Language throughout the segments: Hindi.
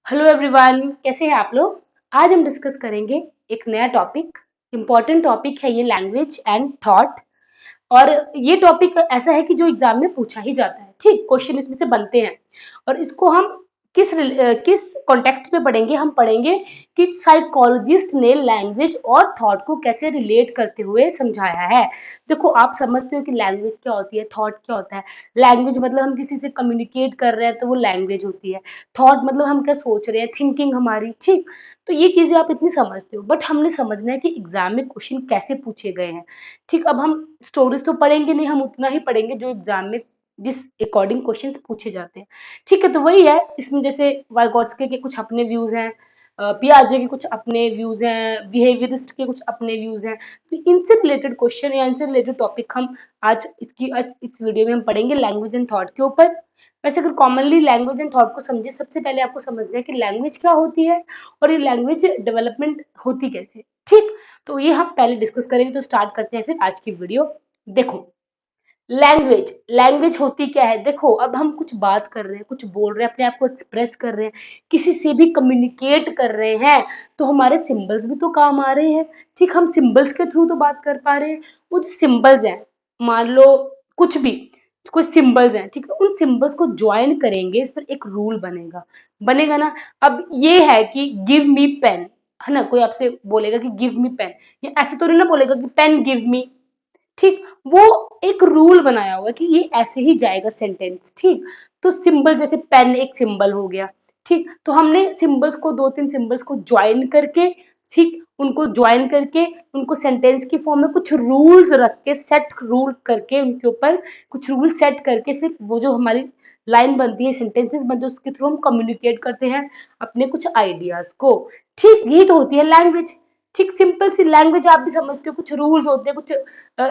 हेलो एवरीवन, कैसे हैं आप लोग। आज हम डिस्कस करेंगे एक नया टॉपिक। इम्पोर्टेंट टॉपिक है ये, लैंग्वेज एंड थॉट। और ये टॉपिक ऐसा है कि जो एग्जाम में पूछा ही जाता है। ठीक, क्वेश्चन इसमें से बनते हैं। और इसको हम किस कॉन्टेक्स्ट में पढ़ेंगे। हम पढ़ेंगे कि साइकोलॉजिस्ट ने लैंग्वेज और थॉट को कैसे रिलेट करते हुए समझाया है। देखो, आप समझते हो कि लैंग्वेज क्या होती है, थॉट क्या होता है। लैंग्वेज मतलब हम किसी से कम्युनिकेट कर रहे हैं तो वो लैंग्वेज होती है। थॉट मतलब हम क्या सोच रहे हैं, थिंकिंग हमारी। ठीक, तो ये चीजें आप इतनी समझते हो, बट हमने समझना है कि एग्जाम में क्वेश्चन कैसे पूछे गए हैं। ठीक, अब हम स्टोरीज तो पढ़ेंगे नहीं, हम उतना ही पढ़ेंगे जो एग्जाम में जिस अकॉर्डिंग क्वेश्चंस पूछे जाते हैं। ठीक है, तो वही है इसमें। जैसे वाइगॉट्स्की के कुछ अपने व्यूज हैं, पियाजे के कुछ अपने व्यूज हैं, बिहेवियरिस्ट के कुछ अपने व्यूज हैं। तो इनसे रिलेटेड क्वेश्चन या इनसे रिलेटेड टॉपिक हम आज इस वीडियो में हम पढ़ेंगे लैंग्वेज एंड थॉट के ऊपर। वैसे अगर कॉमनली लैंग्वेज एंड थॉट को समझे, सबसे पहले आपको समझना है कि लैंग्वेज क्या होती है और ये लैंग्वेज डेवलपमेंट होती कैसे। ठीक, तो ये हम पहले डिस्कस करेंगे। तो स्टार्ट करते हैं फिर आज की वीडियो। देखो, लैंग्वेज लैंग्वेज होती क्या है। देखो, अब हम कुछ बात कर रहे हैं, कुछ बोल रहे हैं, अपने आप को एक्सप्रेस कर रहे हैं, किसी से भी कम्युनिकेट कर रहे हैं, तो हमारे सिंबल्स भी तो काम आ रहे हैं। ठीक, हम सिंबल्स के थ्रू तो बात कर पा रहे हैं। वो जो सिंबल्स हैं, मान लो कुछ भी, कुछ सिंबल्स हैं, ठीक है, उन सिंबल्स को ज्वाइन करेंगे, फिर एक रूल बनेगा। बनेगा ना। अब ये है कि गिव मी पेन, है ना। कोई आपसे बोलेगा कि गिव मी पेन, ये ऐसे तो नहीं ना बोलेगा कि पेन गिव मी। ठीक, वो एक रूल बनाया हुआ है कि ये ऐसे ही जाएगा सेंटेंस। ठीक, तो सिंबल जैसे पेन एक सिंबल हो गया। ठीक, तो हमने सिंबल्स को, दो तीन सिंबल्स को ज्वाइन करके, ठीक, उनको ज्वाइन करके उनको सेंटेंस की फॉर्म में कुछ रूल्स रख के, सेट रूल करके, उनके ऊपर कुछ रूल सेट करके, फिर वो जो हमारी लाइन बनती है, सेंटेंसेस बनते हैं, उसके थ्रू हम कम्युनिकेट करते हैं अपने कुछ आइडियाज को। ठीक, यही तो होती है लैंग्वेज। ठीक, सिंपल सी लैंग्वेज आप भी समझते हो, कुछ रूल्स होते हैं, कुछ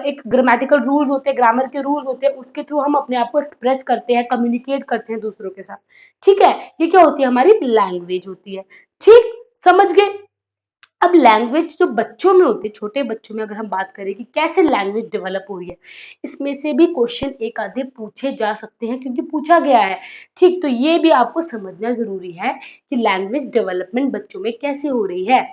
एक ग्रामेटिकल रूल्स होते हैं, ग्रामर के रूल्स होते हैं, उसके थ्रू हम अपने आप को एक्सप्रेस करते हैं, कम्युनिकेट करते हैं दूसरों के साथ। ठीक है, ये क्या होती है, हमारी लैंग्वेज होती है। ठीक, समझ गए। अब लैंग्वेज जो बच्चों में होती है, छोटे बच्चों में अगर हम बात करें कि कैसे लैंग्वेज डेवलप हो रही है, इसमें से भी क्वेश्चन एक आधे पूछे जा सकते हैं क्योंकि पूछा गया है। ठीक, तो ये भी आपको समझना जरूरी है कि लैंग्वेज डेवलपमेंट बच्चों में कैसे हो रही है।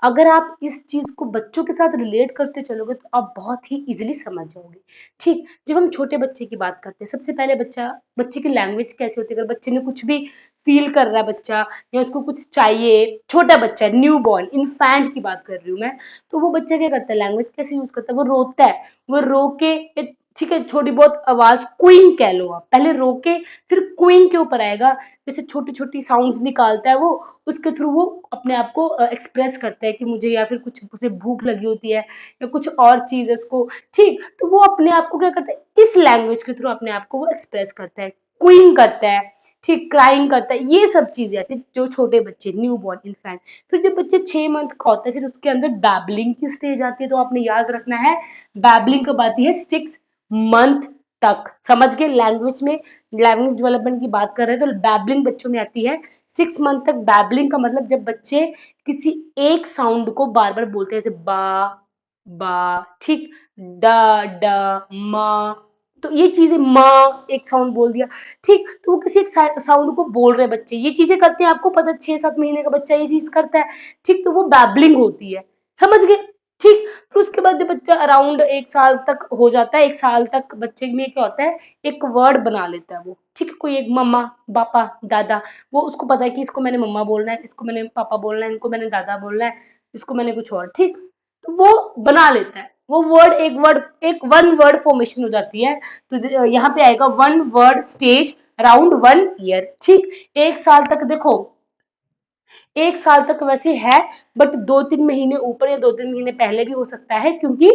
अगर आप इस चीज को बच्चों के साथ रिलेट करते चलोगे तो आप बहुत ही इजीली समझ जाओगे। ठीक, जब हम छोटे बच्चे की बात करते हैं, सबसे पहले बच्चे की लैंग्वेज कैसे होती है। अगर बच्चे ने कुछ भी फील कर रहा है बच्चा, या उसको कुछ चाहिए, छोटा बच्चा है, न्यू बॉर्न इन्फैंट की बात कर रही हूँ मैं, तो वो बच्चा क्या करता है, लैंग्वेज कैसे यूज करता है, वो रोता है। वो रो के ठीक है, थोड़ी बहुत आवाज क्वींग कह लो आप, पहले रो के फिर क्वींग के ऊपर आएगा। जैसे छोटी छोटी साउंड्स निकालता है वो, उसके थ्रू वो अपने आप को एक्सप्रेस करता है कि मुझे, या फिर कुछ उसे भूख लगी होती है या कुछ और चीज है उसको। ठीक, तो वो अपने आप को क्या करता है, इस लैंग्वेज के थ्रू अपने आप को वो एक्सप्रेस करता है, क्वींग करता है। ठीक, क्राइंग करता है, ये सब चीजें आती है जो छोटे बच्चे, न्यू बॉर्न इन्फेंट। फिर जब बच्चे 6 मंथ का होता है, फिर उसके अंदर बैबलिंग की स्टेज आती है। तो आपने याद रखना है, बैबलिंग कब आती है, 6 मंथ तक। समझ गए, लैंग्वेज डेवलपमेंट की बात कर रहे हैं तो बैबलिंग बच्चों में आती है 6 मंथ तक। बैबलिंग का मतलब जब बच्चे किसी एक साउंड को बार बार बोलते हैं, जैसे बा, ठीक, ड, ड, म। तो ये चीजें, माँ एक साउंड बोल दिया। ठीक, तो वो किसी एक साउंड को बोल रहे हैं बच्चे, ये चीजें करते हैं, आपको पता 6-7 महीने का बच्चा ये चीज करता है। ठीक, तो वो बैबलिंग होती है। समझ गए। ठीक, फिर उसके बाद जब बच्चा अराउंड 1 साल तक हो जाता है, 1 साल तक बच्चे में क्या होता है, एक वर्ड बना लेता है वो। ठीक है, कोई एक मम्मा, पापा, दादा, वो उसको पता है कि इसको मैंने मम्मा बोलना है, इसको मैंने पापा बोलना है, इनको मैंने दादा बोलना है, इसको मैंने कुछ और। ठीक, तो वो बना लेता है। वो एक वन वर्ड फॉर्मेशन हो जाती है। तो यहाँ पे आएगा one word stage around 1 year. ठीक, 1 साल तक देखो, 1 साल तक वैसे है, बट 2-3 महीने ऊपर या 2-3 महीने पहले भी हो सकता है, क्योंकि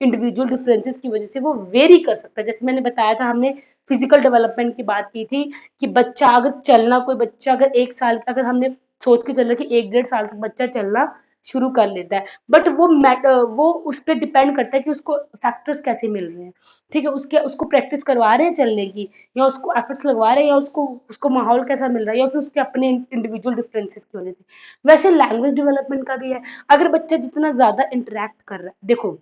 इंडिविजुअल डिफरेंसेस की वजह से वो वेरी कर सकता है। जैसे मैंने बताया था, हमने फिजिकल डेवलपमेंट की बात की थी कि बच्चा अगर चलना, कोई बच्चा अगर 1 साल का, अगर हमने सोच के चलना कि 1-1.5 साल तक बच्चा चलना शुरू कर लेता है, बट वो उस पर डिपेंड करता है कि उसको फैक्टर्स कैसे मिल रहे हैं। ठीक है, उसको प्रैक्टिस करवा रहे हैं चलने की, या उसको एफर्ट्स लगवा रहे हैं, या उसको उसको माहौल कैसा मिल रहा है, या फिर उसके अपने इंडिविजुअल डिफरेंसेस की वजह से। वैसे लैंग्वेज डेवलपमेंट का भी है। अगर बच्चा जितना ज्यादा इंटरेक्ट कर रहा है, देखो,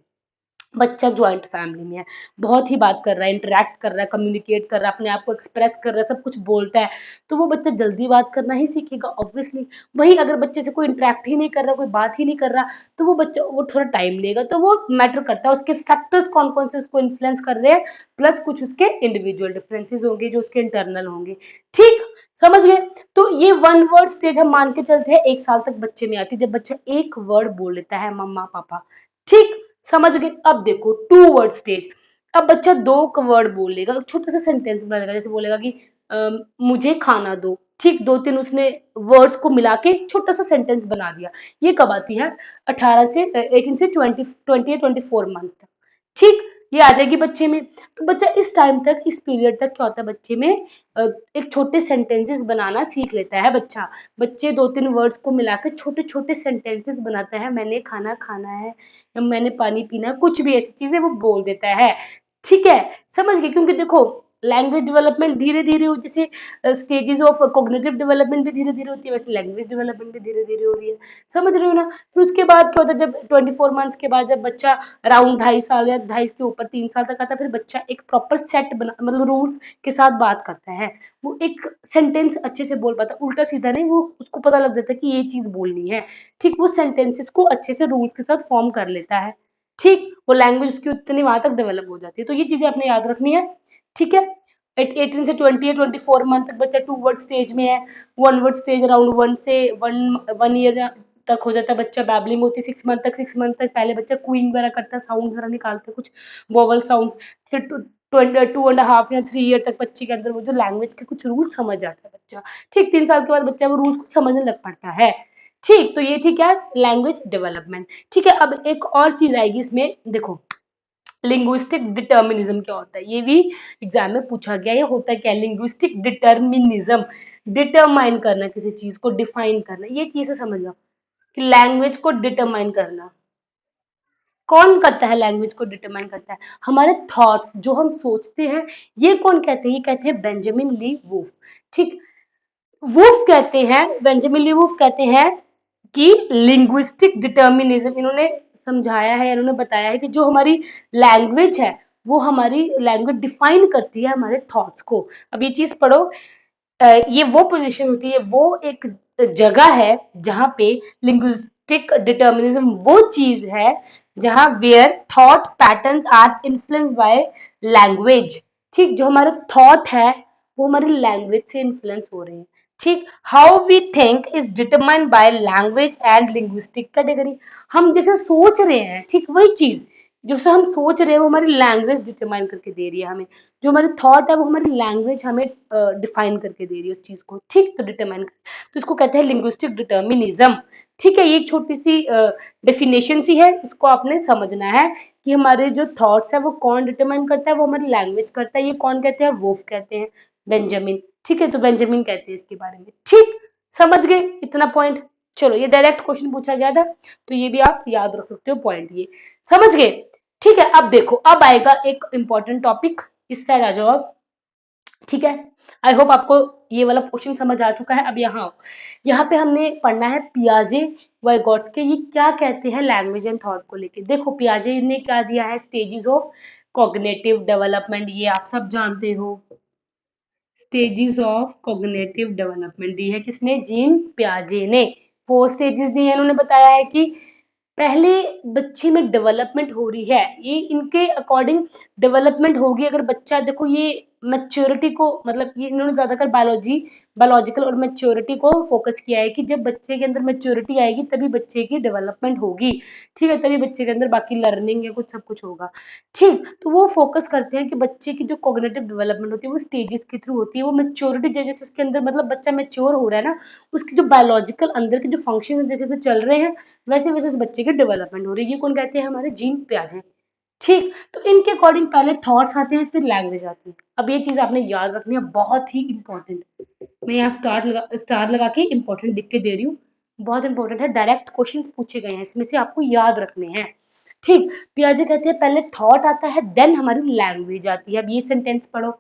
बच्चा ज्वाइंट फैमिली में है, बहुत ही बात कर रहा है, इंटरेक्ट कर रहा है, कम्युनिकेट कर रहा है, अपने आप को एक्सप्रेस कर रहा है, सब कुछ बोलता है, तो वो बच्चा जल्दी बात करना ही सीखेगा ऑब्वियसली। वही अगर बच्चे से कोई इंटरेक्ट ही नहीं कर रहा, कोई बात ही नहीं कर रहा, तो वो बच्चा वो थोड़ा टाइम लेगा। तो वो मैटर करता है उसके फैक्टर्स कौन कौन से उसको इन्फ्लुएंस कर रहे हैं, प्लस कुछ उसके इंडिविजुअल डिफरेंसेस होंगे जो उसके इंटरनल होंगे। ठीक, समझ गए। तो ये वन वर्ड स्टेज हम मान के चलते हैं 1 साल तक बच्चे में आती है, जब बच्चा एक वर्ड बोल लेता है मम्मा पापा। ठीक, समझ गए। अब देखो 2 वर्ड स्टेज। अब बच्चा 2 वर्ड बोल लेगा, एक छोटा सा सेंटेंस बना लेगा, जैसे बोलेगा कि मुझे खाना दो। ठीक, 2-3 उसने वर्ड्स को मिला के छोटा सा सेंटेंस बना दिया। ये कब आती है? 18 से 20 या 24 मंथ तक। ठीक, ये आ जाएगी बच्चे में। तो बच्चा इस टाइम तक, इस पीरियड तक क्या होता है बच्चे में, एक छोटे सेंटेंसेस बनाना सीख लेता है बच्चा। बच्चे 2-3 वर्ड्स को मिलाकर छोटे छोटे सेंटेंसेस बनाता है, मैंने खाना खाना है, या मैंने पानी पीना है, कुछ भी ऐसी चीजें वो बोल देता है। ठीक है, समझ गए। क्योंकि देखो लैंग्वेज डेवलपमेंट धीरे धीरे हो, जैसे स्टेजेस ऑफ कॉग्निटिव डेवलपमेंट भी धीरे धीरे होती है, वैसे लैंग्वेज डेवलपमेंट भी धीरे धीरे हो रही है। समझ रहे हो ना। फिर उसके बाद क्या होता है, जब 24 मंथ्स के बाद जब बच्चा अराउंड 2.5 साल या 2.5 के ऊपर 3 साल तक आता है, फिर बच्चा एक प्रॉपर सेट बना, मतलब रूल्स के साथ बात करता है। वो एक सेंटेंस अच्छे से बोल पाता है, उल्टा सीधा नहीं, वो उसको पता लग जाता है कि ये चीज बोलनी है। ठीक, वो सेंटेंसेस को अच्छे से रूल्स के साथ फॉर्म कर लेता है। ठीक, वो लैंग्वेज उसकी उतनी वहां तक डेवलप हो जाती है। तो ये चीजें आपने याद रखनी है। ठीक है। 18 से 20 या 24 मंथ तक बच्चा 2 वर्ड स्टेज में है। 1 वर्ड स्टेज अराउंड 1 ईयर तक हो जाता है बच्चा। बैबलिंग होती है 6 मंथ तक। 6 मंथ तक पहले बच्चा कूइंग वगैरह करता है, साउंड जरा निकालता है, कुछ वोवल साउंड। फिर 2.5 या 3 ईयर तक बच्चे के अंदर वो जो लैंग्वेज के कुछ रूल समझ आता है बच्चा। ठीक, 3 साल के बाद बच्चा वो रूल्स को समझने लग पड़ता है। ठीक, तो ये थी क्या, लैंग्वेज डेवलपमेंट। ठीक है, अब एक और चीज आएगी इसमें, देखो लिंग्विस्टिक डिटर्मिनिज्म क्या होता है, ये भी एग्जाम में पूछा गया। ये होता है क्या, लिंग्विस्टिक डिटर्मिनिज्म, डिटरमाइन करना, किसी चीज को डिफाइन करना, ये चीज से समझ लो कि लैंग्वेज को डिटरमाइन करना कौन करता है। लैंग्वेज को डिटरमाइन करता है हमारे थॉट्स, जो हम सोचते हैं। ये कौन कहते हैं, ये कहते हैं बेंजामिन ली वुल्फ। ठीक, वुल्फ कहते हैं, बेंजामिन ली वुल्फ कहते हैं कि लिंग्विस्टिक डिटर्मिनिज्म, इन्होंने समझाया है, इन्होंने बताया है कि जो हमारी लैंग्वेज है, वो हमारी लैंग्वेज डिफाइन करती है हमारे थॉट्स को। अब ये चीज पढ़ो, ये वो पोजीशन होती है, वो एक जगह है जहां पे लिंग्विस्टिक डिटर्मिनिज्म वो चीज है जहां where thought patterns are influenced by language. ठीक, जो हमारे थॉट है वो हमारी लैंग्वेज से इन्फ्लुएंस हो रहे हैं। ठीक, how we think is determined by language and linguistic category. हम जैसे सोच रहे हैं, ठीक वही चीज जैसे हम सोच रहे हैं वो हमारी लैंग्वेज डिटरमाइन करके दे रही है हमें। जो हमारी थॉट है वो हमारी लैंग्वेज हमें डिफाइन करके दे रही है उस चीज को। ठीक, तो डिटरमाइन, तो इसको कहते हैं लिंग्विस्टिक डिटर्मिनिज्म। ठीक है, ये एक छोटी सी डेफिनेशन सी है, इसको आपने समझना है कि हमारे जो थॉट्स है वो कौन डिटरमाइन करता है, वो हमारी लैंग्वेज करता है। ये कौन कहते हैं, वुल्फ कहते हैं, बेंजामिन। ठीक है, तो बेंजामिन कहते हैं इसके बारे में। ठीक, समझ गए इतना पॉइंट। चलो, ये डायरेक्ट क्वेश्चन पूछा गया था, तो ये भी आप याद रख सकते हो पॉइंट, ये समझ गए। ठीक है, अब देखो, अब आएगा एक इंपॉर्टेंट टॉपिक, इस साइड आ जाओ अब। ठीक है, आई होप आपको ये वाला क्वेश्चन समझ आ चुका है। अब यहाँ आओ, यहाँ पे हमने पढ़ना है पियाजे वाइगॉट्स्की, ये क्या कहते हैं लैंग्वेज एंड थॉट को लेके। देखो पियाजे ने क्या दिया है, स्टेजेस ऑफ कॉग्निटिव डेवलपमेंट, ये आप सब जानते हो। स्टेजेस ऑफ कॉग्निटिव डेवलपमेंट दी है किसने, जीन पियाजे ने। 4 स्टेजेस दी है, उन्होंने बताया है कि पहले बच्चे में डेवलपमेंट हो रही है, ये इनके अकॉर्डिंग डेवलपमेंट होगी अगर बच्चा, देखो ये मैच्योरिटी को, मतलब ये इन्होंने ज्यादातर बायोलॉजिकल और मैच्योरिटी को फोकस किया है कि जब बच्चे के अंदर मैच्योरिटी आएगी तभी बच्चे की डेवलपमेंट होगी। ठीक है, तभी बच्चे के अंदर बाकी लर्निंग या कुछ सब कुछ होगा। ठीक, तो वो फोकस करते हैं कि बच्चे की जो कॉग्निटिव डेवलपमेंट होती है वो स्टेजेस के थ्रू होती है। वो मैच्योरिटी जैसे जैसे उसके अंदर, मतलब बच्चा मैच्योर हो रहा है ना, उसकी जो बायोलॉजिकल अंदर के जो फंक्शन जैसे जैसे चल रहे हैं, वैसे वैसे उस बच्चे की डेवलपमेंट हो रही है। ये कौन कहते हैं, हमारे जीन पियाजे। ठीक, तो इनके अकॉर्डिंग पहले थॉट्स आते हैं, फिर लैंग्वेज आती है। अब ये चीज आपने याद रखनी है, बहुत ही इंपॉर्टेंट। मैं यहाँ स्टार लगा के इंपॉर्टेंट लिख के दे रही हूँ, बहुत इंपॉर्टेंट है। डायरेक्ट क्वेश्चन पूछे गए हैं इसमें से, आपको याद रखने हैं। ठीक, पियाजे कहते हैं पहले थॉट आता है, देन हमारी लैंग्वेज आती है। अब ये सेंटेंस पढ़ो,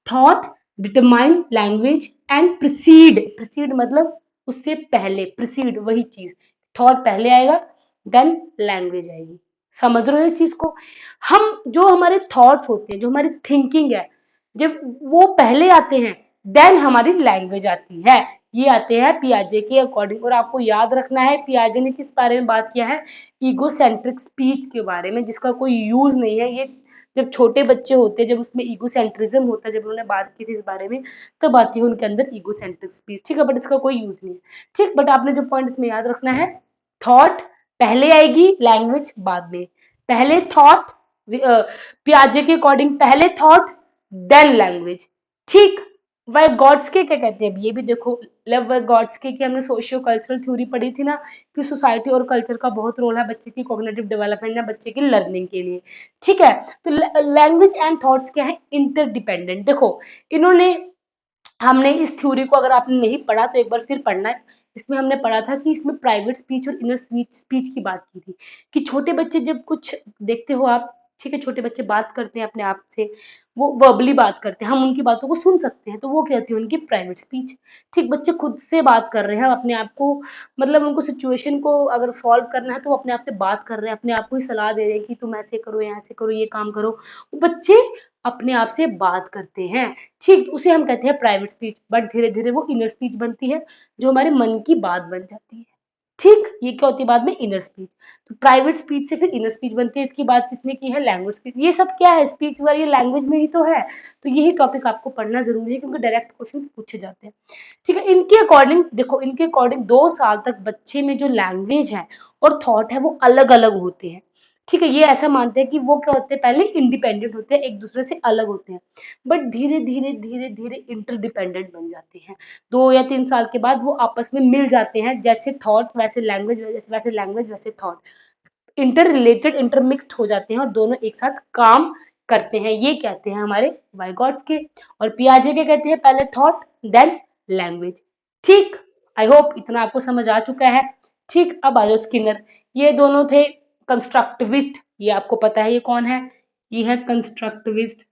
thought determine language and preceded. Preceded मतलब उससे पहले, प्रीसीड वही चीज, थॉट पहले आएगा, देन लैंग्वेज आएगी। समझ रहे हो इस चीज को? हम जो हमारे थॉट्स होते हैं, जो हमारी थिंकिंग है, जब वो पहले आते हैं देन हमारी लैंग्वेज आती है। ये आते हैं पियाजे के अकॉर्डिंग। और आपको याद रखना है पियाजे ने किस बारे में बात किया है, ईगोसेंट्रिक स्पीच के बारे में, जिसका कोई यूज नहीं है। ये जब छोटे बच्चे होते हैं, जब उसमें ईगोसेंट्रिज्म होता है, जब उन्होंने बात की थी इस बारे में, तब आती है उनके अंदर ईगोसेंट्रिक स्पीच। ठीक है, बट इसका कोई यूज नहीं है। ठीक, बट आपने जो पॉइंट इसमें याद रखना है, थॉट पहले आएगी, लैंग्वेज बाद में। पहले थॉट, पियाजे के अकॉर्डिंग पहले थॉट देन लैंग्वेज। ठीक। वाई गॉड्स के क्या कहते हैं, ये भी देखो। वाई गॉड्स के की हमने सोशियो कल्चरल थ्योरी पढ़ी थी ना, कि सोसाइटी और कल्चर का बहुत रोल है बच्चे की कॉग्निटिव डेवलपमेंट या बच्चे की लर्निंग के लिए। ठीक है, तो लैंग्वेज एंड थॉट्स क्या है, इंटरडिपेंडेंट। देखो, इन्होंने, हमने इस थ्योरी को, अगर आपने नहीं पढ़ा तो एक बार फिर पढ़ना है। इसमें हमने पढ़ा था कि इसमें प्राइवेट स्पीच और इनर स्पीच की बात की थी, कि छोटे बच्चे जब कुछ देखते हो आप, ठीक है, छोटे बच्चे बात करते हैं अपने आप से, वो वर्बली बात करते हैं, हम उनकी बातों को सुन सकते हैं, तो वो क्या होती है, उनकी प्राइवेट स्पीच। ठीक, बच्चे खुद से बात कर रहे हैं अपने आप को, मतलब उनको सिचुएशन को अगर सॉल्व करना है तो वो अपने आप से बात कर रहे हैं, अपने आप को ही सलाह दे रहे हैं कि तुम ऐसे करो या ऐसे करो, ये काम करो। वो बच्चे अपने आप से बात करते हैं। ठीक, उसे हम कहते हैं प्राइवेट स्पीच। बट धीरे धीरे वो इनर स्पीच बनती है, जो हमारे मन की बात बन जाती है। ठीक, ये क्या होती है बाद में, इनर स्पीच। तो प्राइवेट स्पीच से फिर इनर स्पीच बनती है। इसकी बात किसने की है, लैंग्वेज स्पीच। ये सब क्या है, स्पीच वाली लैंग्वेज में ही तो है। तो यही टॉपिक आपको पढ़ना जरूरी है, क्योंकि डायरेक्ट क्वेश्चंस पूछे जाते हैं। ठीक है, इनके अकॉर्डिंग देखो, इनके अकॉर्डिंग 2 साल तक बच्चे में जो लैंग्वेज है और थॉट है वो अलग अलग होते हैं। ठीक है, ये ऐसा मानते हैं कि वो क्या होते हैं, पहले इंडिपेंडेंट होते हैं, एक दूसरे से अलग होते हैं, बट धीरे धीरे धीरे धीरे इंटरडिपेंडेंट बन जाते हैं। 2 या 3 साल के बाद वो आपस में मिल जाते हैं, जैसे थॉट वैसे लैंग्वेज, वैसे लैंग्वेज वैसे थॉट, इंटर रिलेटेड, इंटरमिक्स्ड हो जाते हैं और दोनों एक साथ काम करते हैं। ये कहते हैं हमारे वाइगॉट्स के। और पियाजे के कहते हैं पहले थॉट देन लैंग्वेज। ठीक, आई होप इतना आपको समझ आ चुका है। ठीक, अब आ जाओ स्किनर। ये दोनों थे कंस्ट्रक्टिविस्ट, ये आपको पता है ये कौन है, ये है कंस्ट्रक्टिविस्ट।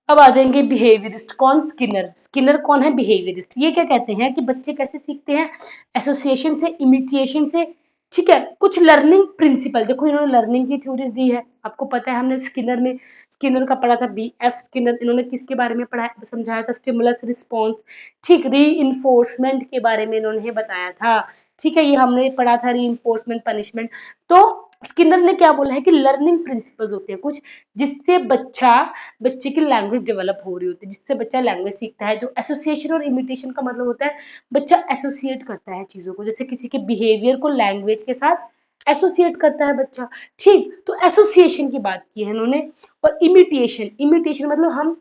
अब आ जाएंगे बिहेवियरिस्ट। कौन, स्किनर। स्किनर कौन है, बिहेवियरिस्ट। ये क्या कहते हैं कि बच्चे कैसे सीखते हैं, एसोसिएशन से, इमिटिएशन से। ठीक है, कुछ लर्निंग प्रिंसिपल, देखो इन्होंने लर्निंग की थ्योरीज दी है, आपको पता है, हमने स्किनर में, स्किनर का पढ़ा था, बी एफ स्किनर। इन्होंने किसके बारे में पढ़ा, समझाया था, स्टिमुलस रिस्पॉन्स। ठीक, री इन्फोर्समेंट के बारे में इन्होंने बताया था। ठीक है, ये हमने पढ़ा था, री इन्फोर्समेंट, पनिशमेंट। तो स्किनर ने क्या बोला है कि लर्निंग प्रिंसिपल्स होते हैं कुछ, जिससे बच्चे की लैंग्वेज डेवलप हो रही होती है, जिससे बच्चा लैंग्वेज सीखता है। जो एसोसिएशन और इमिटेशन का मतलब होता है, बच्चा एसोसिएट करता है चीजों को, जैसे किसी के बिहेवियर को लैंग्वेज के साथ एसोसिएट करता है बच्चा। ठीक, तो एसोसिएशन की बात की है इन्होंने। और इमिटेशन, इमिटेशन मतलब हम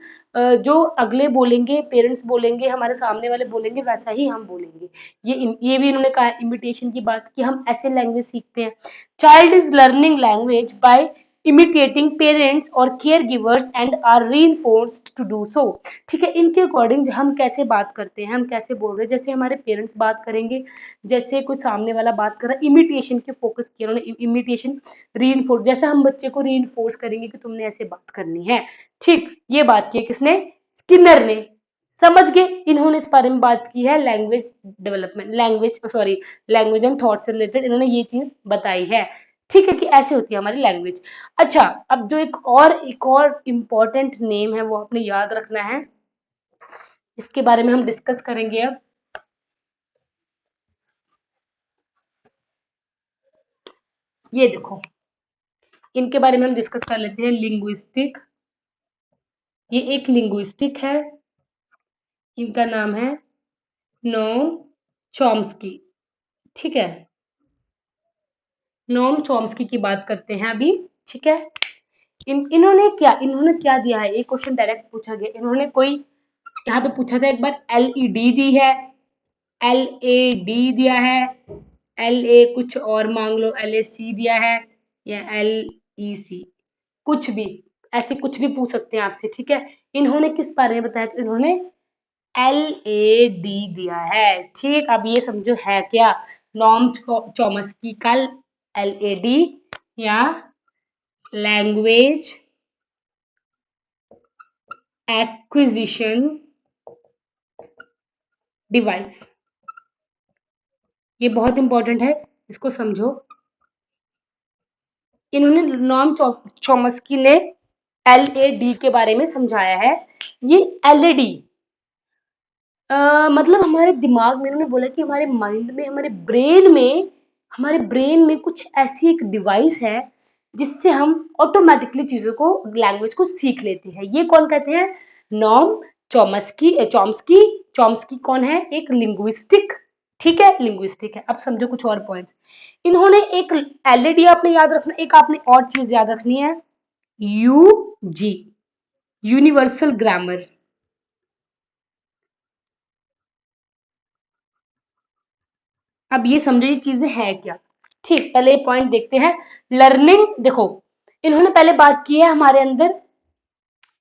जो अगले बोलेंगे, पेरेंट्स बोलेंगे, हमारे सामने वाले बोलेंगे, वैसा ही हम बोलेंगे। ये भी इन्होंने कहा, इमिटेशन की बात की, हम ऐसे लैंग्वेज सीखते हैं। Child is learning language by imitating parents or caregivers and are reinforced to do so। ठीक है, इनके अकॉर्डिंग हम कैसे बात करते हैं, हम कैसे बोल रहे हैं, जैसे हमारे पेरेंट्स बात करेंगे, जैसे कोई सामने वाला बात कर रहा है, इमिटेशन के फोकस किया उन्होंने, इमिटेशन, रीइंफोर्स, जैसे हम बच्चे को रीइंफोर्स करेंगे कि तुमने ऐसे बात करनी है। ठीक, ये बात की है किसने, स्किनर ने। समझ गए, इन्होंने इस बारे में बात की है, language development, language sorry, language and thought से रिलेटेड इन्होंने ये चीज बताई है। ठीक है, कि ऐसे होती है हमारी लैंग्वेज। अच्छा, अब जो एक और इम्पोर्टेंट नेम है वो आपने याद रखना है, इसके बारे में हम डिस्कस करेंगे अब। ये देखो, इनके बारे में हम डिस्कस कर लेते हैं। लिंग्विस्टिक, ये एक लिंग्विस्टिक है, इनका नाम है नोम चॉम्स्की। ठीक है, नोम चॉम्स्की की बात करते हैं अभी। ठीक है, इन्होंने क्या दिया है, एक क्वेश्चन डायरेक्ट पूछा गया, इन्होंने कोई, यहाँ पे पूछा था एक बार, एलईडी दी है, एल ए डी दिया है, एल ए कुछ और मांग लो, एल ए सी दिया है, या एल ई सी, कुछ भी, ऐसे कुछ भी पूछ सकते हैं आपसे। ठीक है, इन्होंने किस बारे में बताया, तो इन्होंने एल ए डी दिया है। ठीक, अब ये समझो है क्या, नॉर्म चॉम्स्की का एल ए डी, या लैंग्वेज एक्विजिशन डिवाइस। ये बहुत इंपॉर्टेंट है, इसको समझो। इन्होंने नॉम चॉम्स्की ने LAD के बारे में समझाया है। ये LAD मतलब हमारे दिमाग में, इन्होंने बोला कि हमारे माइंड में, हमारे ब्रेन में कुछ ऐसी एक डिवाइस है जिससे हम ऑटोमेटिकली चीजों को, लैंग्वेज को सीख लेते हैं। ये कौन कहते हैं? Noam Chomsky. चॉम्स्की कौन है? एक लिंग्विस्टिक, ठीक है, लिंग्विस्टिक है। अब समझो कुछ और पॉइंट्स। इन्होंने एक LAD आपने याद रखना, एक आपने और चीज याद रखनी है, UG, यूनिवर्सल ग्रामर। अब ये समझो ये चीजें हैं क्या। ठीक, पहले ये पॉइंट देखते हैं। लर्निंग, देखो इन्होंने पहले बात की है हमारे अंदर।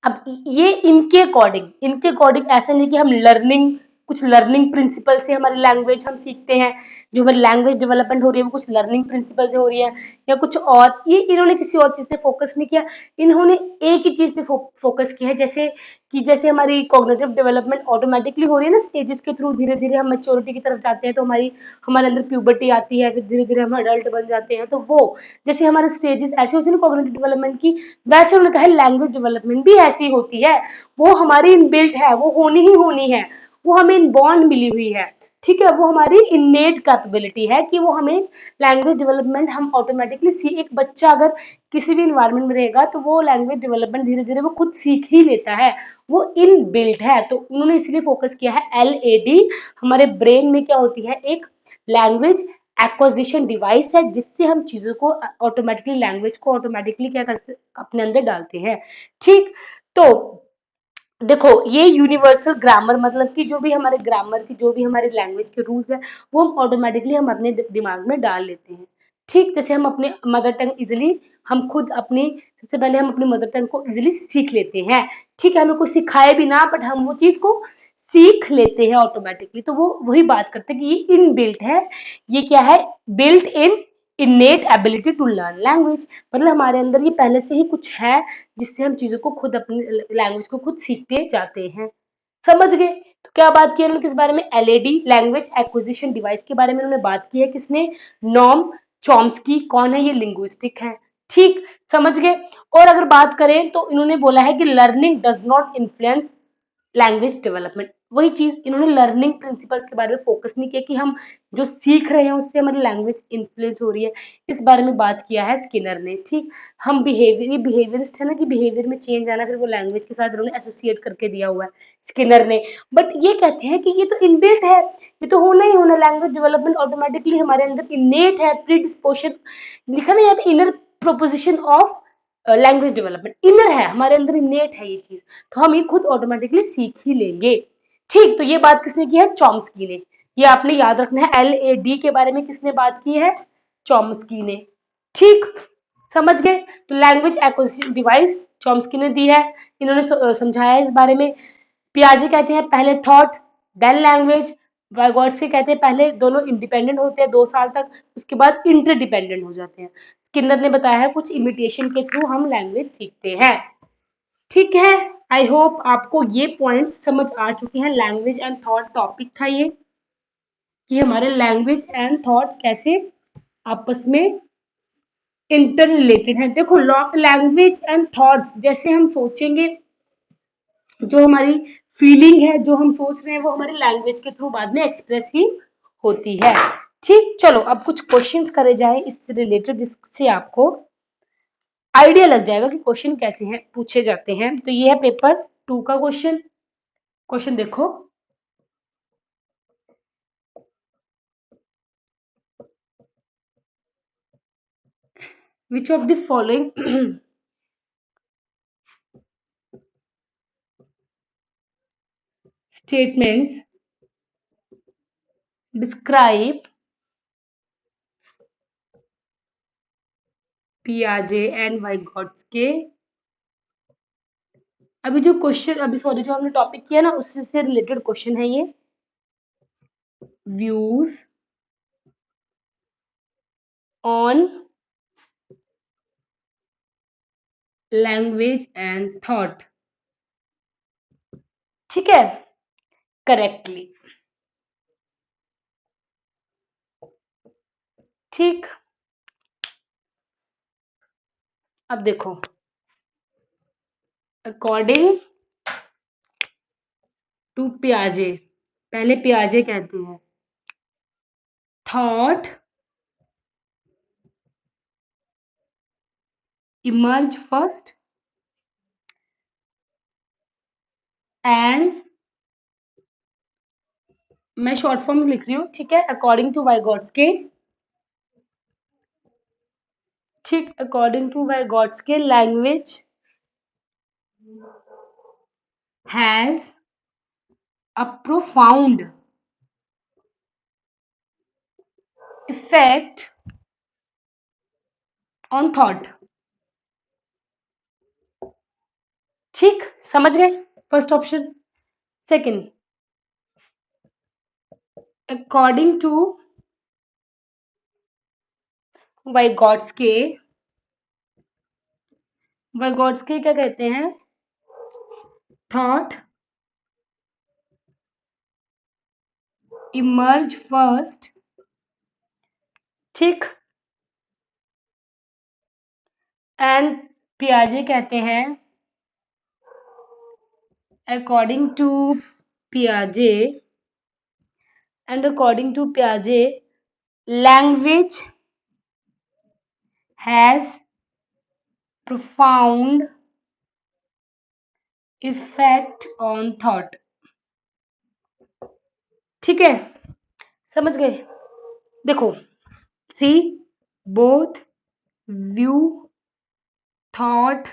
अब ये इनके अकॉर्डिंग ऐसा नहीं कि हम लर्निंग, कुछ लर्निंग प्रिंसिपल से हमारी लैंग्वेज हम सीखते हैं। जो हमारी लैंग्वेज डेवलपमेंट हो रही है वो कुछ लर्निंग प्रिंसिपल से हो रही है या कुछ और, ये इन्होंने किसी और चीज पे फोकस नहीं किया। इन्होंने एक ही चीज पे फोकस किया है, जैसे हमारी कॉग्निटिव डेवलपमेंट ऑटोमेटिकली हो रही है ना स्टेजेस के थ्रू, धीरे धीरे हम मेच्योरिटी की तरफ जाते हैं तो हमारे अंदर प्यूबर्टी आती है, फिर धीरे धीरे हम अडल्ट बन जाते हैं। तो वो जैसे हमारे स्टेजेस ऐसे होते हैं ना कॉग्निटिव डेवलपमेंट की, वैसे उन्होंने कहा लैंग्वेज डेवलपमेंट भी ऐसी होती है। वो हमारी इनबिल्ट है, वो होनी ही होनी है, वो हमें इनबॉर्न मिली हुई है। ठीक है, वो हमारी इननेट कैपेबिलिटी है कि वो हमें लैंग्वेज डेवलपमेंट हम ऑटोमेटिकली एक बच्चा अगर किसी भी इन्वायरमेंट में रहेगा तो वो लैंग्वेज डेवलपमेंट धीरे धीरे वो खुद सीख ही लेता है, वो इन बिल्ट है। तो उन्होंने इसलिए फोकस किया है LAD। हमारे ब्रेन में क्या होती है? एक लैंग्वेज एक्विजिशन डिवाइस है जिससे हम चीजों को ऑटोमेटिकली, लैंग्वेज को ऑटोमेटिकली क्या कर अपने अंदर डालते हैं। ठीक, तो देखो ये यूनिवर्सल ग्रामर मतलब कि जो भी हमारे ग्रामर की, जो भी हमारे लैंग्वेज के रूल्स है वो हम ऑटोमेटिकली हम अपने दिमाग में डाल लेते हैं। ठीक, जैसे हम अपने मदर टंग इजिली, हम खुद अपनी, सबसे पहले हम अपनी मदर टंग को इजिली सीख लेते हैं। ठीक है, हमें कोई सिखाए भी ना, बट हम वो चीज को सीख लेते हैं ऑटोमेटिकली। तो वो वही बात करते हैं कि ये इन बिल्ट है। ये क्या है? Built in innate ability to learn language. मतलब हमारे अंदर ये पहले से ही कुछ है जिससे हम चीजों को खुद, अपनी लैंग्वेज को खुद सीखते जाते हैं। समझ गए? तो क्या बात की उन्होंने किस बारे में? LAD, लैंग्वेज एक्विजिशन डिवाइस के बारे में उन्होंने बात की है। किसने? Noam Chomsky. कौन है? ये लिंग्विस्टिक है। ठीक, समझ गए? और अगर बात करें तो इन्होंने बोला है कि learning does not influence language development. वही चीज इन्होंने लर्निंग प्रिंसिपल्स के बारे में फोकस नहीं किया कि हम जो सीख रहे हैं उससे हमारी लैंग्वेज इन्फ्लुएंस हो रही है। इस बारे में बात किया है स्किनर ने। ठीक, हम बिहेवियर, ये बिहेवियरिस्ट है ना कि बिहेवियर में चेंज आना, फिर वो लैंग्वेज के साथ उन्होंने एसोसिएट करके दिया हुआ है स्किनर ने। बट ये कहते हैं कि ये तो इनबिल्ट है, ये तो होना ही होना, लैंग्वेज डेवलपमेंट ऑटोमेटिकली हमारे अंदर इनेट है, प्री डिस्पोजन लिखा ना यहाँ पे, inner proposition of language development, inner है हमारे अंदर, इनेट है ये चीज। तो हम ये खुद ऑटोमेटिकली सीख ही लेंगे। ठीक, तो ये बात किसने की है? चॉम्स्की ने। ये आपने याद रखना है। LAD के बारे में किसने बात की है? चॉम्स्की ने। ठीक, समझ गए? तो लैंग्वेज एक्विजिशन डिवाइस चॉम्स्की ने दी है, इन्होंने समझाया है इस बारे में। पियाजे कहते हैं पहले थॉट देन लैंग्वेज। वाइगॉट्स्की कहते हैं पहले दोनों इंडिपेंडेंट होते हैं 2 साल तक, उसके बाद इंटरडिपेंडेंट हो जाते हैं। स्किनर ने बताया है कुछ इमिटेशन के थ्रू हम लैंग्वेज सीखते हैं। ठीक है, आई होप आपको ये पॉइंट्स समझ आ चुके हैं। लैंग्वेज एंड थॉट टॉपिक था ये, कि हमारे लैंग्वेज एंड थॉट कैसे आपस में इंटर रिलेटेड है। देखो लैंग्वेज एंड थॉट्स, जैसे हम सोचेंगे, जो हमारी फीलिंग है, जो हम सोच रहे हैं, वो हमारी लैंग्वेज के थ्रू बाद में एक्सप्रेस ही होती है। ठीक, चलो अब कुछ क्वेश्चंस करे जाए इससे रिलेटेड, जिससे आपको आइडिया लग जाएगा कि क्वेश्चन कैसे हैं, पूछे जाते हैं। तो ये है पेपर 2 का क्वेश्चन। क्वेश्चन देखो, which of the following statements describe Piaget and Vygotsky। अभी जो क्वेश्चन, अभी सॉरी, जो हमने टॉपिक किया ना उससे से रिलेटेड क्वेश्चन है ये। Views on language and thought. ठीक है, करेक्टली। ठीक। अब देखो, अकॉर्डिंग टू पियाजे, पहले पियाजे कहते हैं, थॉट इमर्ज फर्स्ट एंड, मैं शॉर्ट फॉर्म लिख रही हूँ, ठीक है, अकॉर्डिंग टू वाइगॉट्स्की, ठीक, according to वाइगॉट्स्की language has a profound effect on thought. ठीक, समझ गए first option. Second, according to वाइगॉट्स्की, वाइगॉट्स्की क्या कहते हैं, थॉट इमर्ज फर्स्ट, ठीक, एंड पियाजे कहते हैं, according to पियाजे and according to पियाजे language has profound effect on thought. ठीक है, समझ गए। देखो, सी बोथ व्यू थॉट,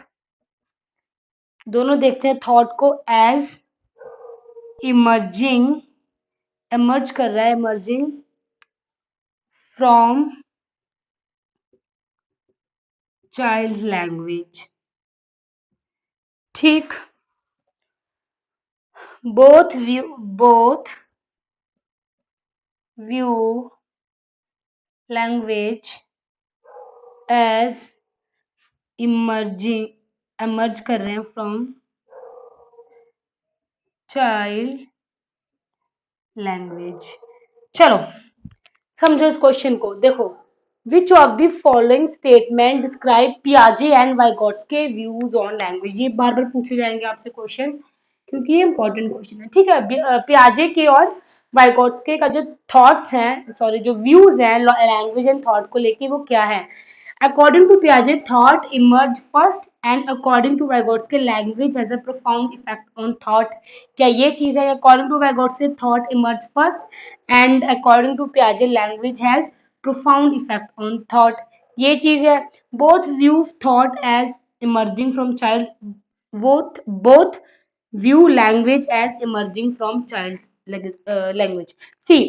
दोनों देखते हैं थॉट को एज इमर्जिंग, इमर्ज कर रहा है, इमर्जिंग फ्रॉम चाइल्ड लैंग्वेज। ठीक, both view language as emerging, emerge कर रहे हैं फ्रॉम चाइल्ड लैंग्वेज। चलो समझो इस क्वेश्चन को। देखो, which of the following statement describe पियाजे and Vygotsky views on language. ये बार बार पूछे जाएंगे आपसे क्वेश्चन, क्योंकि ये इंपॉर्टेंट क्वेश्चन है। ठीक है, पियाजे के और वाइगॉट्स्की का जो थॉट्स हैं, सॉरी जो व्यूज हैं लैंग्वेज एंड थॉट को लेके, वो क्या है। According to Piaget, thought emerged first, and according to Vygotsky, language has a profound effect on thought. क्या ये चीज है? According to Vygotsky, thought emerged first, and according to Piaget, language has profound effect on thought. ये चीज है। Both view thought as emerging from child. Both view language as emerging from child's language. See,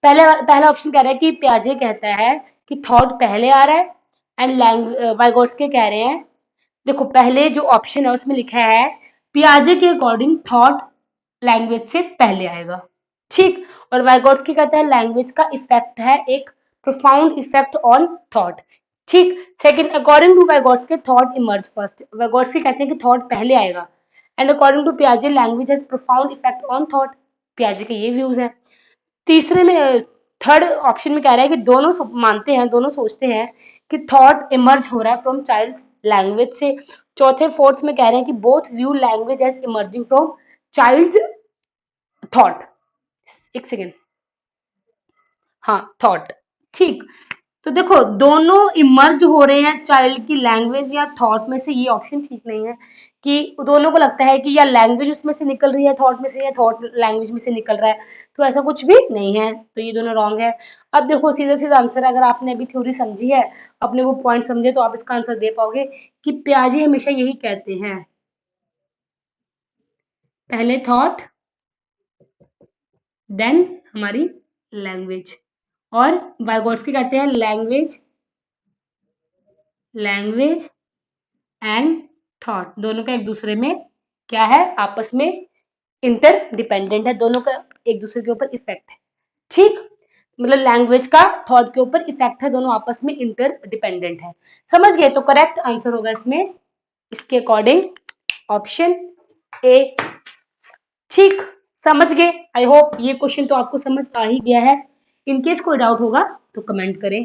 पहला ऑप्शन कह रहा है कि पियाजे कहता है कि थॉट पहले आ रहा है, एंड वाइगोट्स्की कह रहे हैं, देखो पहले जो ऑप्शन है उसमें लिखा है पियाजे के अकॉर्डिंग थॉट लैंग्वेज से पहले आएगा। ठीक, और वाइगोट्स्की कहता है लैंग्वेज का इफेक्ट है एक प्रोफाउंड इफेक्ट ऑन थॉट। ठीक, second, according to Vygotsky thought emerge first, Vygotsky कहते हैं कि थॉट पहले आएगा, एंड अकॉर्डिंग टू पियाजे language has profound effect on thought. पियाजे के ये व्यूज है। तीसरे में, थर्ड ऑप्शन में कह रहा है कि दोनों मानते हैं, दोनों सोचते हैं कि थॉट इमर्ज हो रहा है फ्रॉम चाइल्ड लैंग्वेज से। चौथे फोर्थ में कह रहे हैं कि both view language as emerging from child thought. एक सेकेंड, हाँ थॉट। ठीक, तो देखो दोनों इमर्ज हो रहे हैं चाइल्ड की लैंग्वेज या थॉट में से, ये ऑप्शन ठीक नहीं है कि दोनों को लगता है कि या लैंग्वेज उसमें से निकल रही है थॉट में से, या थॉट लैंग्वेज में से निकल रहा है, तो ऐसा कुछ भी नहीं है, तो ये दोनों रॉन्ग है। अब देखो सीधा सीधा आंसर, अगर आपने अभी थ्योरी समझी है, अपने वो पॉइंट समझे, तो आप इसका आंसर दे पाओगे कि पियाजे हमेशा यही कहते हैं, पहले थॉट देन हमारी लैंग्वेज, और वाइगोट्स्की कहते हैं लैंग्वेज एंड थॉट दोनों का एक दूसरे में क्या है, आपस में इंटर डिपेंडेंट है, दोनों का एक दूसरे के ऊपर इफेक्ट है। ठीक, मतलब लैंग्वेज का थॉट के ऊपर इफेक्ट है, दोनों आपस में इंटर डिपेंडेंट है। समझ गए? तो करेक्ट आंसर होगा इसमें, इसके अकॉर्डिंग ऑप्शन ए। ठीक, समझ गए? आई होप ये क्वेश्चन तो आपको समझ आ ही गया है। इनकेस कोई डाउट होगा तो कमेंट करें।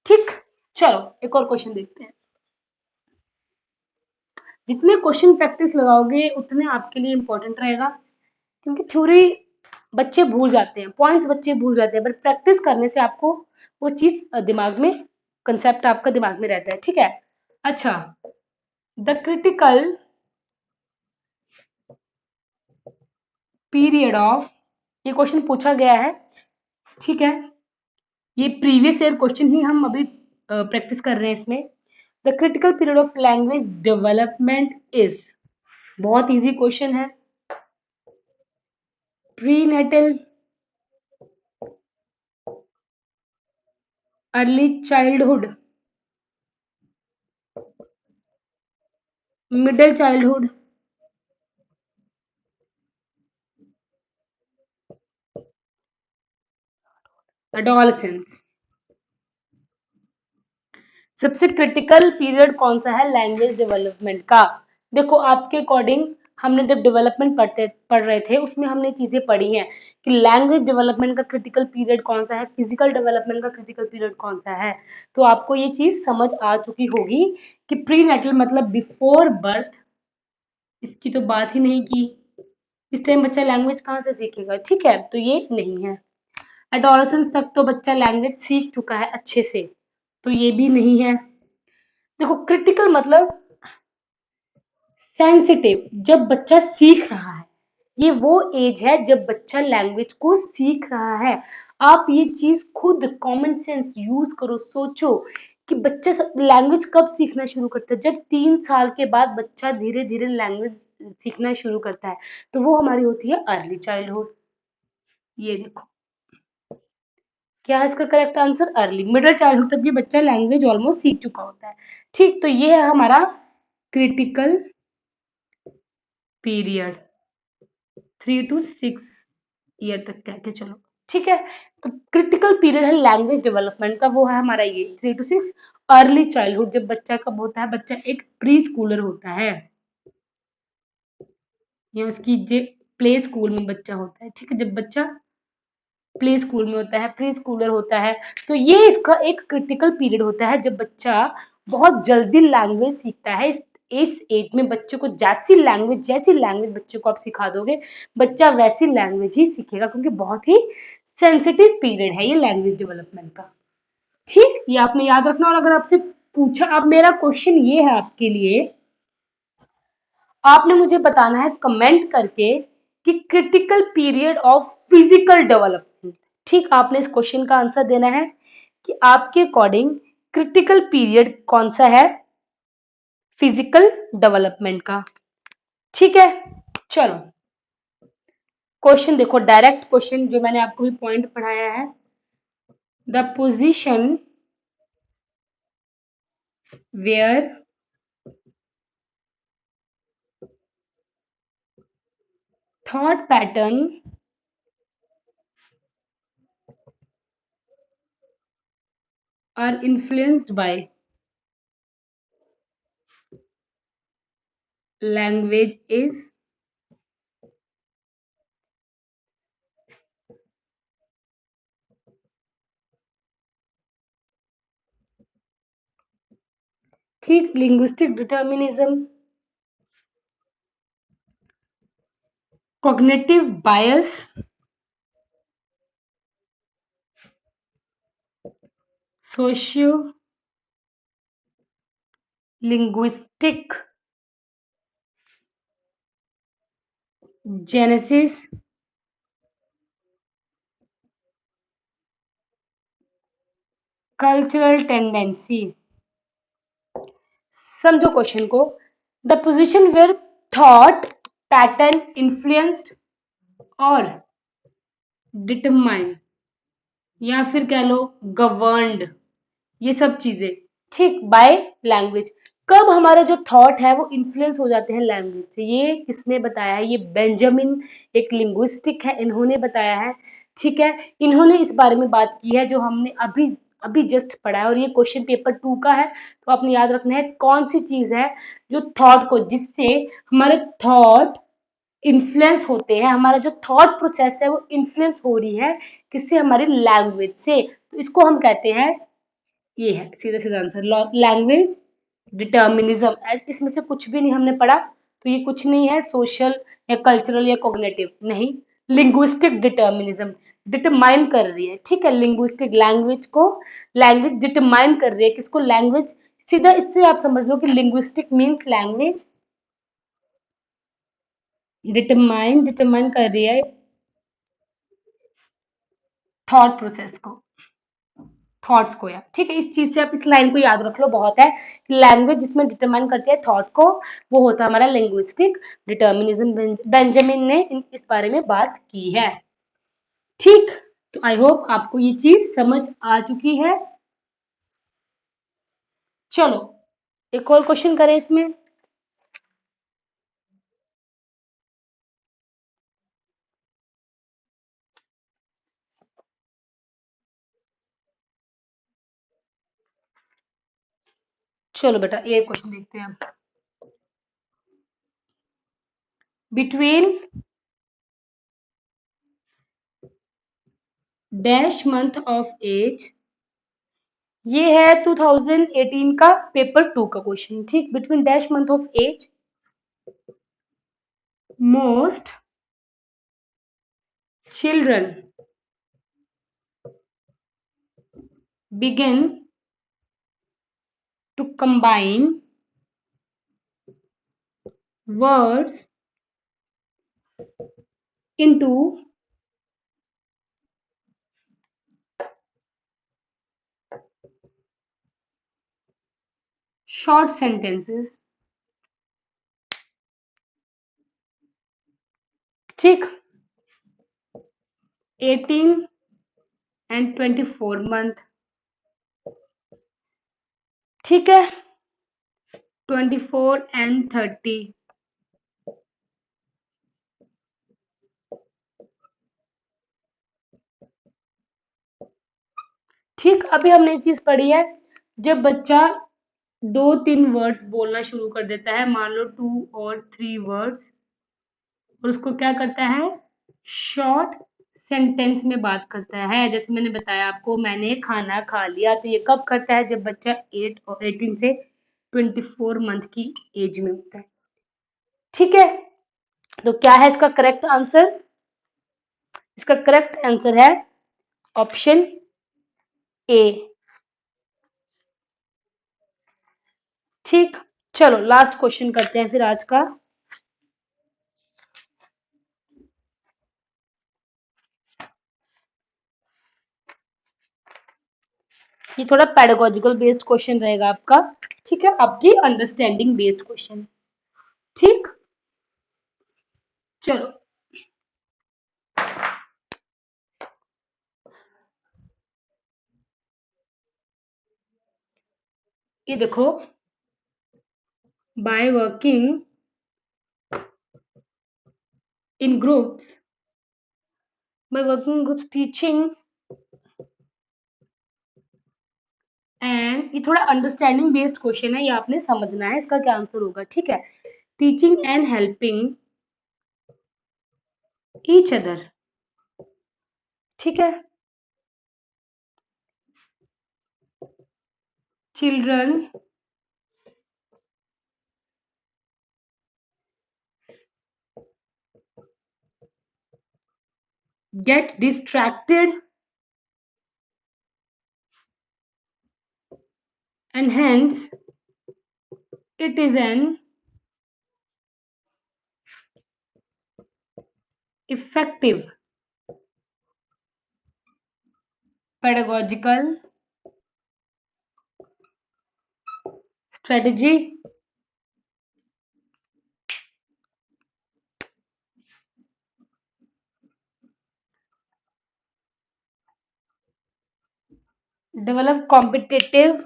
ठीक, चलो एक और क्वेश्चन देखते हैं। जितने क्वेश्चन प्रैक्टिस लगाओगे उतने आपके लिए इंपॉर्टेंट रहेगा, क्योंकि थ्योरी बच्चे भूल जाते हैं, पॉइंट्स बच्चे भूल जाते हैं, बट प्रैक्टिस करने से आपको वो चीज दिमाग में, कंसेप्ट आपका दिमाग में रहता है। ठीक है, अच्छा, द क्रिटिकल पीरियड ऑफ, ये क्वेश्चन पूछा गया है, ठीक है, ये प्रीवियस ईयर क्वेश्चन ही हम अभी प्रैक्टिस कर रहे हैं इसमें। The critical period of language development is, बहुत इजी क्वेश्चन है। Prenatal, early childhood, middle childhood, adolescence. सबसे क्रिटिकल पीरियड कौन सा है लैंग्वेज डेवलपमेंट का? देखो आपके अकॉर्डिंग, हमने जब डेवलपमेंट पढ़ रहे थे उसमें हमने चीजें पढ़ी हैं कि लैंग्वेज डेवलपमेंट का क्रिटिकल पीरियड कौन सा है, फिजिकल डेवलपमेंट का क्रिटिकल पीरियड कौन सा है। तो आपको ये चीज समझ आ चुकी होगी कि प्री नेटल मतलब बिफोर बर्थ, इसकी तो बात ही नहीं की। इस टाइम बच्चा लैंग्वेज कहाँ से सीखेगा, ठीक है, तो ये नहीं है। एडोलसेंस तक तो बच्चा लैंग्वेज सीख चुका है अच्छे से, तो ये भी नहीं है। देखो क्रिटिकल मतलब सेंसिटिव, जब बच्चा सीख रहा है, ये वो एज है जब बच्चा लैंग्वेज को सीख रहा है। आप ये चीज खुद कॉमन सेंस यूज करो, सोचो कि बच्चा लैंग्वेज कब सीखना शुरू करता है। जब 3 साल के बाद बच्चा धीरे धीरे लैंग्वेज सीखना शुरू करता है, तो वो हमारी होती है अर्ली चाइल्डहुड। ये देखो, क्या है इसका correct answer, early. Middle childhood तक भी बच्चा लैंग्वेज ऑलमोस्ट सीख चुका होता है। ठीक, तो ये है हमारा क्रिटिकल पीरियड, 3 to 6 ईयर तक कह के चलो, ठीक है। तो क्रिटिकल पीरियड है लैंग्वेज डेवलपमेंट का, वो है हमारा ये 3 to 6। अर्ली चाइल्डहुड जब बच्चा कब होता है, बच्चा एक प्री स्कूलर होता है, या उसकी जो प्ले स्कूल में बच्चा होता है, ठीक है, जब बच्चा प्ले स्कूल में होता है, प्री स्कूलर होता है, तो ये इसका एक क्रिटिकल पीरियड होता है जब बच्चा बहुत जल्दी लैंग्वेज सीखता है। इस एज में बच्चे को जैसी लैंग्वेज बच्चे को आप सिखा दोगे, बच्चा वैसी लैंग्वेज ही सीखेगा, क्योंकि बहुत ही सेंसिटिव पीरियड है ये लैंग्वेज डेवलपमेंट का। ठीक, ये आपने याद रखना। और अगर आपसे पूछा, अब मेरा क्वेश्चन ये है आपके लिए, आपने मुझे बताना है कमेंट करके कि critical period of physical development. ठीक, आपने इस क्वेश्चन का आंसर देना है कि आपके अकॉर्डिंग क्रिटिकल पीरियड कौन सा है फिजिकल डेवलपमेंट का। ठीक है, चलो क्वेश्चन देखो, डायरेक्ट क्वेश्चन जो मैंने आपको भी पॉइंट पढ़ाया है। The position where thought pattern are influenced by language is, ठीक, linguistic determinism, cognitive bias, socio linguistic genesis, cultural tendency. समझो क्वेश्चन को, the position where thought pattern influenced और डिटरमाइन, या फिर कह लो गवर्नड, ये सब चीजें, ठीक, बाय लैंग्वेज। कब हमारा जो थॉट है वो इन्फ्लुएंस हो जाते हैं लैंग्वेज से, ये किसने बताया है, ये बेंजामिन, एक लिंग्विस्टिक है, इन्होंने बताया है। ठीक है, इन्होंने इस बारे में बात की है जो हमने अभी अभी जस्ट पढ़ा है, और ये क्वेश्चन पेपर 2 का है। तो आपने याद रखना है कौन सी चीज है जो थॉट को, जिससे हमारे थॉट इन्फ्लुएंस होते हैं, हमारा जो थॉट प्रोसेस है वो इन्फ्लुएंस हो रही है किससे, हमारी लैंग्वेज से। तो इसको हम कहते हैं ये है सीधा सीधा आंसर। लैंग्वेज डिटर्मिनिज्म, इसमें से कुछ भी नहीं हमने पढ़ा, तो ये कुछ नहीं है सोशल या कल्चरल या कॉग्निटिव, नहीं, लिंग्विस्टिक डिटर्मिनिज्म डिटरमाइन कर रही है, ठीक है, लिंग्विस्टिक लैंग्वेज को, लैंग्वेज डिटरमाइन कर रही है किसको, लैंग्वेज, सीधा इससे आप समझ लो कि लिंग्विस्टिक मीन्स लैंग्वेज डिटरमाइन कर रही है थॉट प्रोसेस को, थॉट्स को यार, ठीक है, इस चीज से आप इस लाइन को याद रख लो, बहुत है। लैंग्वेज जिसमें डिटरमाइन करती है थॉट को, वो होता है हमारा लिंग्विस्टिक डिटर्मिनिज्म। बेंजामिन ने इस बारे में बात की है, ठीक। तो आई होप आपको ये चीज समझ आ चुकी है। चलो एक और क्वेश्चन करें इसमें। चलो बेटा ये क्वेश्चन देखते हैं हम। Between dash month of age, ये है 2018 का पेपर 2 का क्वेश्चन, ठीक। Between dash month of age most children begin to combine words into short sentences, ठीक। 18 and 24 month, ठीक है। 24 and 30, ठीक। अभी हमने चीज पढ़ी है, जब बच्चा 2-3 वर्ड्स बोलना शुरू कर देता है, मान लो 2 और 3 वर्ड्स, और उसको क्या करता है, शॉर्ट सेंटेंस में बात करता है। जैसे मैंने बताया आपको, मैंने खाना खा लिया, तो ये कब करता है, जब बच्चा 8 और 18 से 24 मंथ की एज में होता है, ठीक है। तो क्या है इसका करेक्ट आंसर, इसका करेक्ट आंसर है ऑप्शन ए, ठीक। चलो लास्ट क्वेश्चन करते हैं फिर आज का। ये थोड़ा पेडागोजिकल बेस्ड क्वेश्चन रहेगा आपका, ठीक है, आपकी अंडरस्टैंडिंग बेस्ड क्वेश्चन, ठीक। चलो ये देखो, by working in groups, by working in groups teaching and, ये थोड़ा अंडरस्टैंडिंग बेस्ड क्वेश्चन है, ये आपने समझना है इसका क्या आंसर होगा, ठीक है। Teaching and helping each other, ठीक है, children get distracted and hence it is an effective pedagogical strategy develop competitive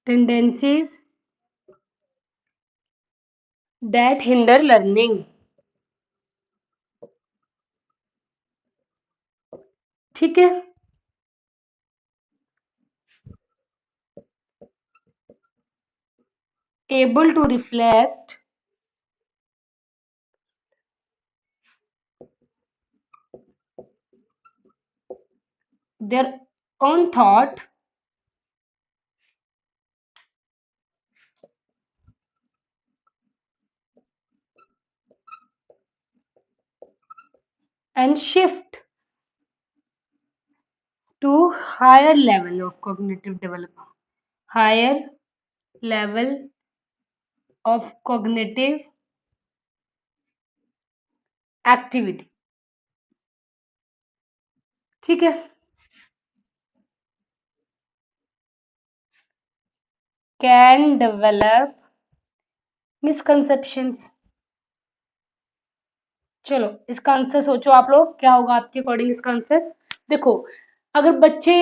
tendencies that hinder learning, ठीक है। able to reflect their own thought and shift to higher level of cognitive development. Higher level of cognitive activity. ठीक है, can develop misconceptions. चलो इसका आंसर सोचो आप लोग, क्या होगा आपके अकॉर्डिंग इसका आंसर? देखो, अगर बच्चे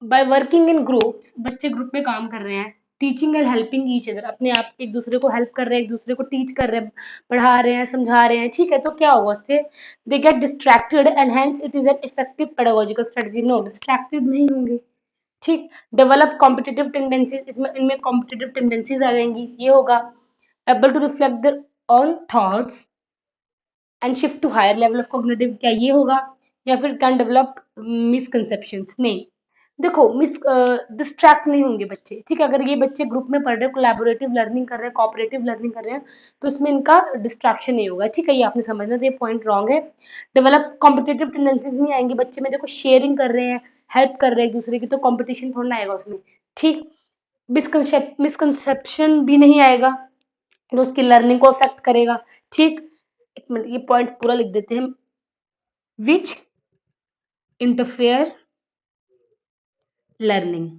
बाय वर्किंग इन ग्रुप, बच्चे ग्रुप में काम कर रहे हैं, teaching and helping each other, अपने आप एक दूसरे को हेल्प कर रहे हैं, एक दूसरे को टीच कर रहे हैं, पढ़ा रहे हैं, समझा रहे हैं, ठीक है, तो क्या होगा उससे? They get distracted and hence it is an effective pedagogical strategy. No, distracted नहीं होंगे, ठीक। डेवलप कॉम्पिटिटिव टेंडेंसीज, इसमें इनमें कॉम्पिटिटिव टेंडेंसीज आ जाएंगी, ये होगा। Able to reflect their on thoughts and shift to higher level of cognitive, क्या ये होगा? या फिर कैन डेवलप मिसकंसेप्शंस? नहीं, देखो, मिस डिस्ट्रैक्ट नहीं होंगे बच्चे, ठीक है। अगर ये बच्चे ग्रुप में पढ़ रहे हैं, कोलैबोरेटिव लर्निंग कर रहे हैं, कोऑपरेटिव लर्निंग कर रहे हैं, तो इसमें इनका डिस्ट्रैक्शन नहीं होगा, ठीक है। ये आपने समझना, तो ये पॉइंट रॉन्ग है। डेवलप कॉम्पिटिटिव टेंडेंसीज नहीं आएंगी बच्चे में, देखो शेयरिंग कर रहे हैं, हेल्प कर रहे हैं एक दूसरे की, तो कॉम्पिटिशन थोड़ा ना आएगा उसमें, ठीक। मिसकंसेप्शन भी नहीं आएगा, तो उसकी लर्निंग को अफेक्ट करेगा, ठीक। एक मिनट, ये पॉइंट पूरा लिख देते हैं। विच इंटरफेयर लर्निंग,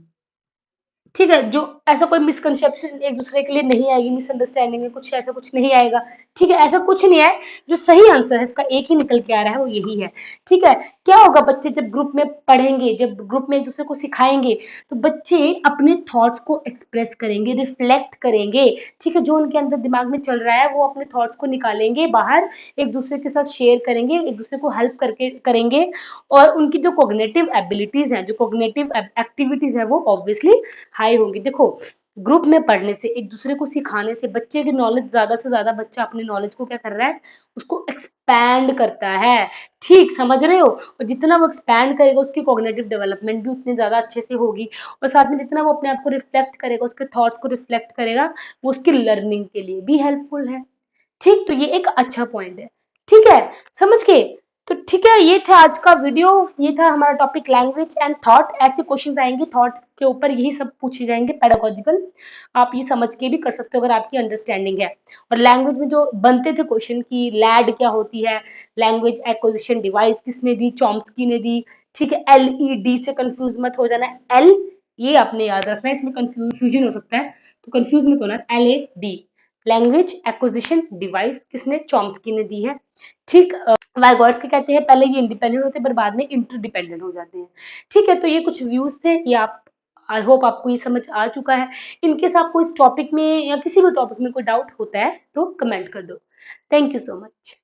ठीक है, जो ऐसा कोई मिसकंसेप्शन एक दूसरे के लिए नहीं आएगी, मिसअंडरस्टैंडिंग में कुछ ऐसा कुछ नहीं आएगा, ठीक है। ऐसा कुछ नहीं है, जो सही आंसर है इसका एक ही निकल के आ रहा है, वो यही है, ठीक है। क्या होगा, बच्चे जब ग्रुप में पढ़ेंगे, जब ग्रुप में एक दूसरे को सिखाएंगे, तो बच्चे अपने थॉट्स को एक्सप्रेस करेंगे, रिफ्लेक्ट करेंगे, ठीक है। जो उनके अंदर दिमाग में चल रहा है, वो अपने थॉट्स को निकालेंगे बाहर, एक दूसरे के साथ शेयर करेंगे, एक दूसरे को हेल्प करके करेंगे, और उनकी जो कॉग्निटिव एबिलिटीज हैं, जो कॉग्निटिव एक्टिविटीज है, वो ऑब्वियसली हाई होंगी। देखो, ग्रुप में पढ़ने से, एक दूसरे को सिखाने से, बच्चे की नॉलेज, ज्यादा से ज्यादा बच्चा अपनी नॉलेज को क्या कर रहा है, उसको एक्सपैंड करता है, ठीक, समझ रहे हो। और जितना वो एक्सपैंड करेगा, उसकी कॉग्निटिव डेवलपमेंट भी उतनी ज्यादा अच्छे से होगी, और साथ में जितना वो अपने आप को रिफ्लेक्ट करेगा, उसके थॉट्स को रिफ्लेक्ट करेगा, वो उसकी लर्निंग के लिए भी हेल्पफुल है, ठीक। तो ये एक अच्छा पॉइंट है, ठीक है, समझ गए? तो ठीक है, ये था आज का वीडियो, ये था हमारा टॉपिक लैंग्वेज एंड थॉट। ऐसे क्वेश्चंस आएंगे थॉट के ऊपर, यही सब पूछे जाएंगे पेडागोजिकल, आप ये समझ के भी कर सकते हो अगर आपकी अंडरस्टैंडिंग है। और लैंग्वेज में जो बनते थे क्वेश्चन की लैड क्या होती है, लैंग्वेज एक्विजिशन डिवाइस किसने दी, चॉम्स्की ने दी, ठीक है। एलईडी से कंफ्यूज मत हो जाना, एल, ये आपने याद रखना है, इसमें कंफ्यूजन हो सकता है, तो कंफ्यूज मत होना, LAD, लैंग्वेज एक्विजिशन डिवाइस किसने, चॉम्स्की ने दी है, ठीक। वाइगॉट्स्की कहते हैं पहले ये इंडिपेंडेंट होते हैं, पर बाद में इंटरडिपेंडेंट हो जाते हैं, ठीक है। तो ये कुछ व्यूज थे, ये आप, आई होप आपको ये समझ आ चुका है। इनकेस आपको इस टॉपिक में या किसी भी टॉपिक में कोई डाउट होता है, तो कमेंट कर दो। Thank you so much.